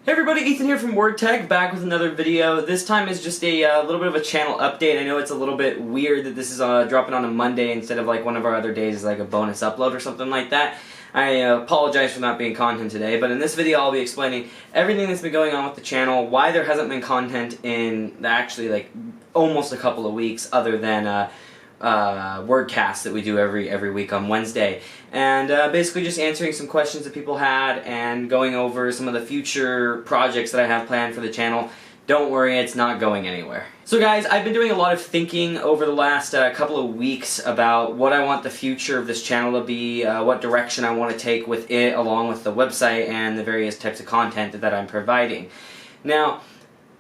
Hey everybody, Ethan here from WordTech, back with another video. This time is just a little bit of a channel update. I know it's a little bit weird that this is dropping on a Monday instead of like one of our other days, like a bonus upload or something like that. I apologize for not being content today, but in this video I'll be explaining everything that's been going on with the channel, why there hasn't been content in actually like almost a couple of weeks other than WordCast that we do every week on Wednesday, and basically just answering some questions that people had and going over some of the future projects that I have planned for the channel. Don't worry, it's not going anywhere. So guys, I've been doing a lot of thinking over the last couple of weeks about what I want the future of this channel to be, what direction I want to take with it along with the website and the various types of content that I'm providing. Now,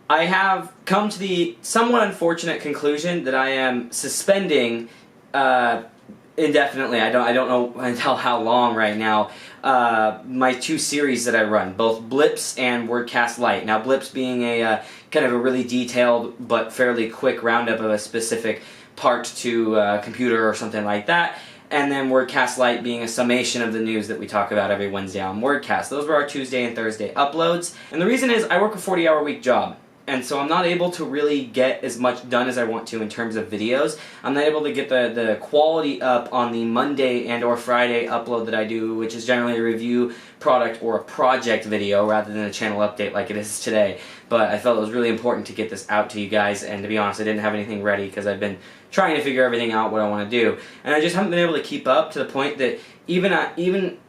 I have come to the somewhat unfortunate conclusion that I am suspending indefinitely. I don't know until how long right now. My two series that I run, both Blips and WordCast Lite. Now, Blips being a kind of a really detailed but fairly quick roundup of a specific part to a computer or something like that. And then WordCast Lite being a summation of the news that we talk about every Wednesday on WordCast. Those were our Tuesday and Thursday uploads. And the reason is I work a 40-hour-week job. And so I'm not able to really get as much done as I want to in terms of videos. I'm not able to get the quality up on the Monday and or Friday upload that I do, which is generally a review, product, or a project video rather than a channel update like it is today. But I felt it was really important to get this out to you guys, and to be honest, I didn't have anything ready because I've been trying to figure everything out what I want to do. And I just haven't been able to keep up to the point that even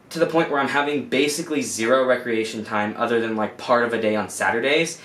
to the point where I'm having basically zero recreation time other than like part of a day on Saturdays.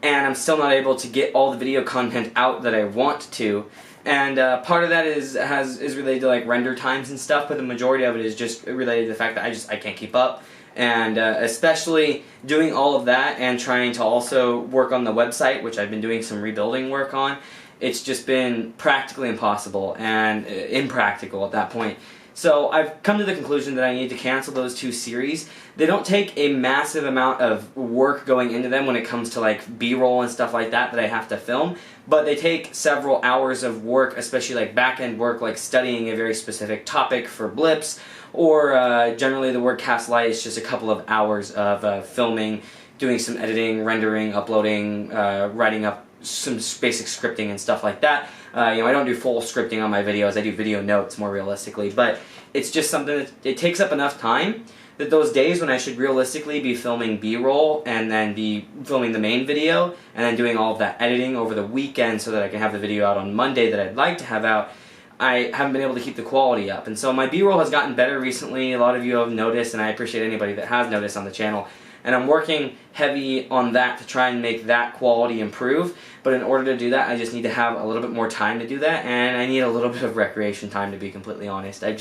And I'm still not able to get all the video content out that I want to. And part of that is related to like render times and stuff, but the majority of it is just related to the fact that I can't keep up. And especially doing all of that and trying to also work on the website, which I've been doing some rebuilding work on, it's just been practically impossible and impractical at that point. So I've come to the conclusion that I need to cancel those two series. They don't take a massive amount of work going into them when it comes to like B-roll and stuff like that I have to film, but they take several hours of work, especially like back-end work, like studying a very specific topic for Blips, or generally the WordCast Lite is just a couple of hours of filming, doing some editing, rendering, uploading, writing up some basic scripting and stuff like that. I don't do full scripting on my videos, I do video notes more realistically, but it's just something that it takes up enough time that those days when I should realistically be filming B-roll and then be filming the main video and then doing all of that editing over the weekend so that I can have the video out on Monday that I'd like to have out, I haven't been able to keep the quality up. And so my B-roll has gotten better recently. A lot of you have noticed, and I appreciate anybody that has noticed on the channel. And I'm working heavy on that to try and make that quality improve. But in order to do that, I just need to have a little bit more time to do that, and I need a little bit of recreation time, to be completely honest. I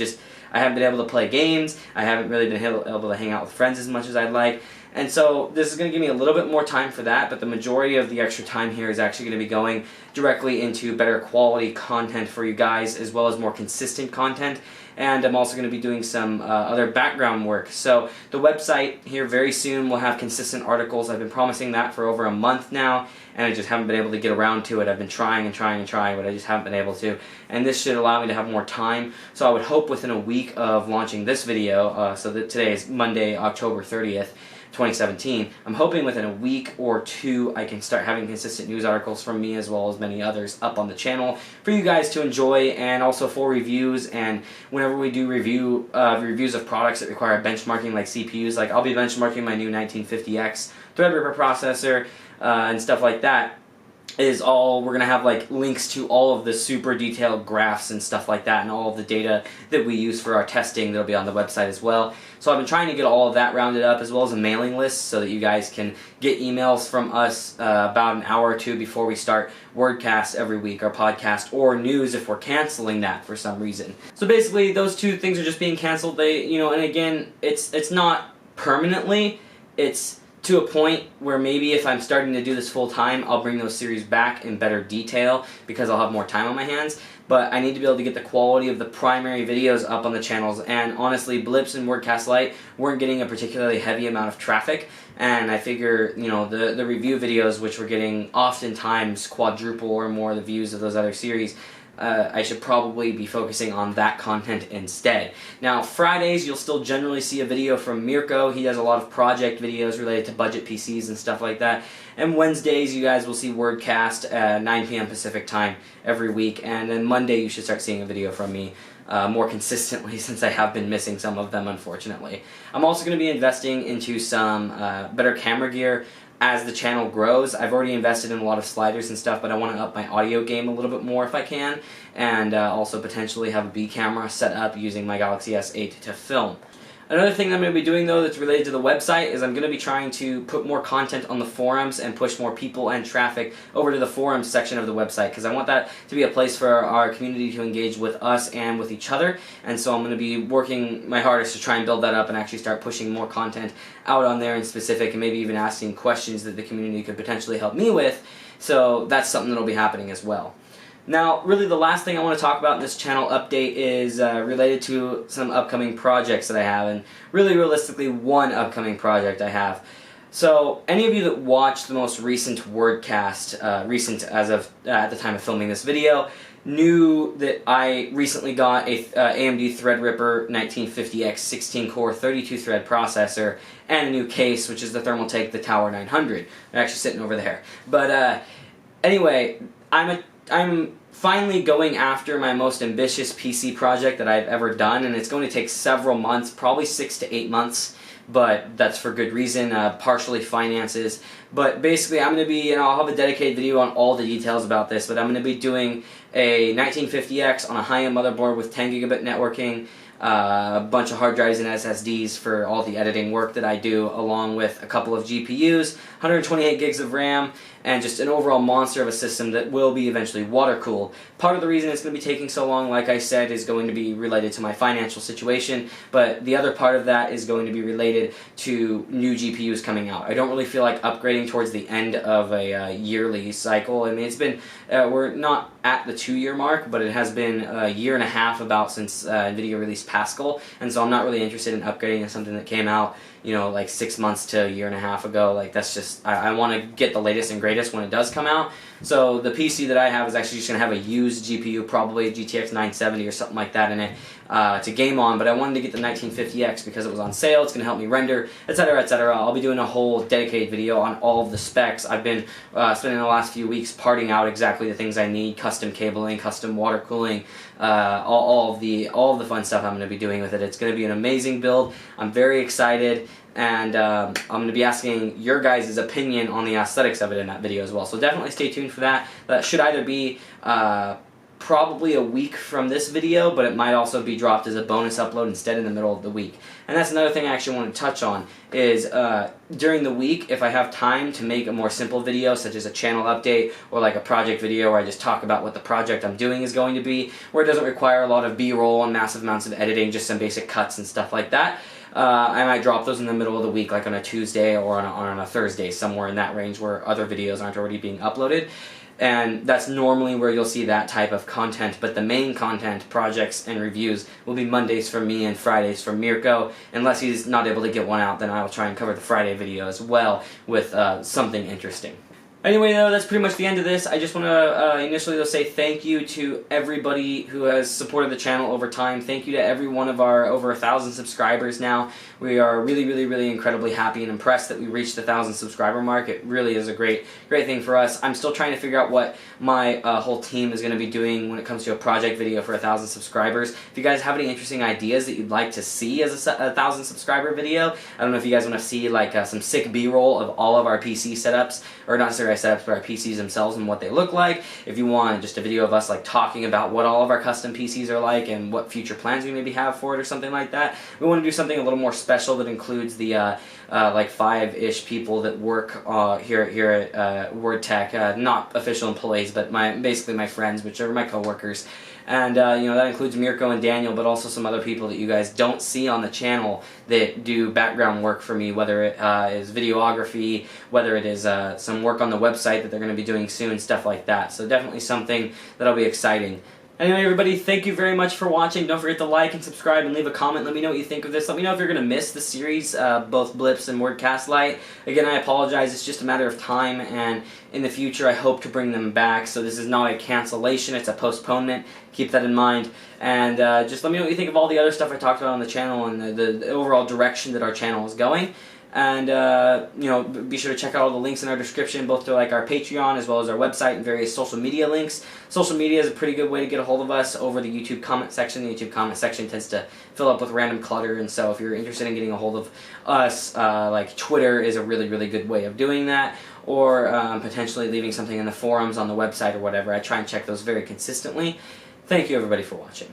haven't been able to play games, I haven't really been able to hang out with friends as much as I'd like. And so this is going to give me a little bit more time for that, but the majority of the extra time here is actually going to be going directly into better quality content for you guys, as well as more consistent content. And I'm also going to be doing some other background work. So the website here very soon will have consistent articles. I've been promising that for over a month now, and I just haven't been able to get around to it. I've been trying and trying and trying, but I just haven't been able to. And this should allow me to have more time. So I would hope within a week of launching this video, so that today is Monday, October 30th, 2017, I'm hoping within a week or two I can start having consistent news articles from me as well as many others up on the channel for you guys to enjoy, and also for reviews. And whenever we do reviews of products that require benchmarking like CPUs, like I'll be benchmarking my new 1950X Threadripper processor and stuff like that, is all, we're going to have like links to all of the super detailed graphs and stuff like that, and all of the data that we use for our testing that'll be on the website as well. So I've been trying to get all of that rounded up, as well as a mailing list so that you guys can get emails from us about an hour or two before we start WordCast every week, our podcast, or news if we're canceling that for some reason. So basically those two things are just being canceled. They, and again, it's not permanently, it's to a point where maybe if I'm starting to do this full time, I'll bring those series back in better detail because I'll have more time on my hands. But I need to be able to get the quality of the primary videos up on the channels. And honestly, Blips and WordCast Lite weren't getting a particularly heavy amount of traffic. And I figure, the review videos, which were getting oftentimes quadruple or more the views of those other series, I should probably be focusing on that content instead. Now, Fridays, you'll still generally see a video from Mirko. He does a lot of project videos related to budget PCs and stuff like that. And Wednesdays, you guys will see WordCast at 9 p.m. Pacific time every week. And then Monday, you should start seeing a video from me more consistently, since I have been missing some of them, unfortunately. I'm also going to be investing into some better camera gear as the channel grows. I've already invested in a lot of sliders and stuff, but I want to up my audio game a little bit more if I can, and also potentially have a B camera set up using my Galaxy S8 to film. Another thing that I'm going to be doing, though, that's related to the website is I'm going to be trying to put more content on the forums and push more people and traffic over to the forums section of the website, because I want that to be a place for our community to engage with us and with each other. And so I'm going to be working my hardest to try and build that up and actually start pushing more content out on there in specific, and maybe even asking questions that the community could potentially help me with. So that's something that will be happening as well. Now, really the last thing I want to talk about in this channel update is related to some upcoming projects that I have, and really realistically one upcoming project I have. So, any of you that watched the most recent WordCast, recent as of at the time of filming this video, knew that I recently got a AMD Threadripper 1950X 16-core 32-thread processor and a new case, which is the Thermaltake the Tower 900. They're actually sitting over there. But anyway, I'm finally going after my most ambitious PC project that I've ever done, and it's going to take several months, probably 6 to 8 months, but that's for good reason, partially finances. But basically I'm going to be, and I'll have a dedicated video on all the details about this, but I'm going to be doing a 1950X on a high-end motherboard with 10 gigabit networking, a bunch of hard drives and SSDs for all the editing work that I do, along with a couple of GPUs, 128 gigs of RAM, and just an overall monster of a system that will be eventually water-cooled. Part of the reason it's going to be taking so long, like I said, is going to be related to my financial situation, but the other part of that is going to be related to new GPUs coming out. I don't really feel like upgrading towards the end of a yearly cycle. I mean, it's been, we're not at the 2-year mark, but it has been a year and a half about since NVIDIA released Pascal, and so I'm not really interested in upgrading to something that came out, you know, like 6 months to a year and a half ago. Like, that's just, I want to get the latest and greatest when it does come out. So the PC that I have is actually just going to have a used GPU, probably a GTX 970 or something like that in it, to game on, but I wanted to get the 1950X because it was on sale. It's going to help me render, etc., etc. I'll be doing a whole dedicated video on all of the specs. I've been spending the last few weeks parting out exactly the things I need: custom cabling, custom water cooling, all of the fun stuff I'm going to be doing with it. It's going to be an amazing build. I'm very excited, and I'm going to be asking your guys' opinion on the aesthetics of it in that video as well. So definitely stay tuned for that. That should either be probably a week from this video, but it might also be dropped as a bonus upload instead in the middle of the week. And that's another thing I actually want to touch on is during the week, if I have time to make a more simple video, such as a channel update or like a project video where I just talk about what the project I'm doing is going to be, where it doesn't require a lot of B-roll and massive amounts of editing, just some basic cuts and stuff like that, I might drop those in the middle of the week, like on a Tuesday or on a Thursday, somewhere in that range where other videos aren't already being uploaded. And that's normally where you'll see that type of content, but the main content, projects and reviews, will be Mondays from me and Fridays from Mirko. Unless he's not able to get one out, then I'll try and cover the Friday video as well with something interesting. Anyway, though, that's pretty much the end of this. I just want to initially though say thank you to everybody who has supported the channel over time. Thank you to every one of our over 1,000 subscribers now. We are really incredibly happy and impressed that we reached the 1,000 subscriber mark. It really is a great thing for us. I'm still trying to figure out what my whole team is going to be doing when it comes to a project video for 1,000 subscribers. If you guys have any interesting ideas that you'd like to see as a 1,000 subscriber video, I don't know if you guys want to see like some sick B-roll of all of our PC setups, or not necessarily setups, but our PCs themselves and what they look like. If you want just a video of us like talking about what all of our custom PCs are like and what future plans we maybe have for it or something like that. We want to do something a little more special that includes the like 5-ish people that work here at WordTech, not official employees, but basically my friends, which are my coworkers. And you know, that includes Mirko and Daniel, but also some other people that you guys don't see on the channel that do background work for me, whether it is videography, whether it is some work on the website that they're going to be doing soon, stuff like that. So definitely something that'll be exciting. Anyway, everybody, thank you very much for watching. Don't forget to like and subscribe and leave a comment. Let me know what you think of this. Let me know if you're going to miss the series, both Blips and WordCast Lite. Again, I apologize. It's just a matter of time, and in the future, I hope to bring them back. So this is not a cancellation. It's a postponement. Keep that in mind. And just let me know what you think of all the other stuff I talked about on the channel and the overall direction that our channel is going. And you know, be sure to check out all the links in our description, both to like our Patreon as well as our website and various social media links. Social media is a pretty good way to get a hold of us over the YouTube comment section. The YouTube comment section tends to fill up with random clutter, and so if you're interested in getting a hold of us, like Twitter is a really, really good way of doing that, or potentially leaving something in the forums on the website or whatever. I try and check those very consistently. Thank you, everybody, for watching.